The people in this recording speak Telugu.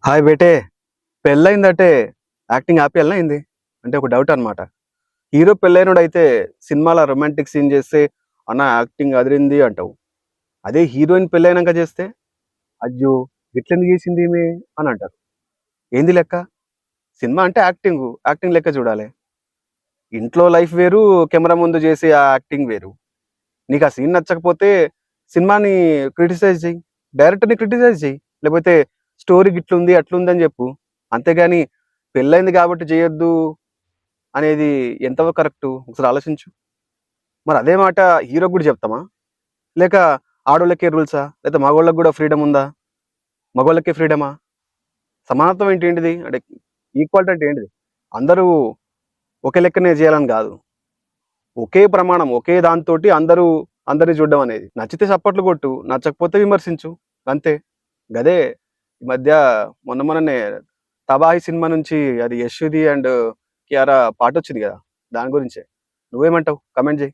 హాయ్ బేటే, పెళ్ళయిందంటే యాక్టింగ్ ఆపేయాలనా ఏంది? అంటే ఒక డౌట్ అనమాట. హీరో పెళ్ళైనోడైతే సినిమాలో రొమాంటిక్ సీన్ చేస్తే అన్న యాక్టింగ్ అదిరింది అంటావు. అదే హీరోయిన్ పెళ్ళైనాక చేస్తే అయ్యో! గిట్లెందుకు చేసింది ఈమె అని అంటారు. ఏంది లెక్క? సినిమా అంటే యాక్టింగు. యాక్టింగ్ లెక్క చూడాలే. ఇంట్లో లైఫ్ వేరు, కెమెరా ముందు చేసే ఆ యాక్టింగ్ వేరు. నీకు ఆ సీన్ నచ్చకపోతే సినిమాని క్రిటిసైజ్ చెయ్యి. డైరెక్టర్‌ని క్రిటిసైజ్ చెయ్యి. లేకపోతే స్టోరీ గిట్లుంది, అట్లుంది అని చెప్పు. అంతేగాని పెళ్లయింది కాబట్టి చేయొద్దు అనేది ఎంతవరకు కరెక్టు? ఒకసారి ఆలోచించు. మరి అదే మాట హీరోకి గూడా చెప్తామా? లేక ఆడోళ్ళకే రూల్సా? లేతే మగోళ్ళకి గూడా ఫ్రీడమ్ ఉందా? మగోళ్ళకే ఫ్రీడమా? సమానత్వం అంటే ఏంటిది? అంటే ఈక్వాలిటీ అంటే ఏంటిది? అందరూ ఒకే లెక్కనే జేయాలని గాదు. ఒకే ప్రమాణం, ఒకే దాంతోటి అందరిని చూడడం అనేది. నచ్చితే చప్పట్లు కొట్టు, నచ్చకపోతే విమర్శించు. అంతే. గదే ఈ మధ్య మొన్ననే 'తబాహి' సినిమా నుంచి అది 'యష్‌ది' అండ్ 'కియారా' పాటొచ్చింది గదా! దాని గురించే. నువ్వేమంటావు? కామెంట్ జెయి.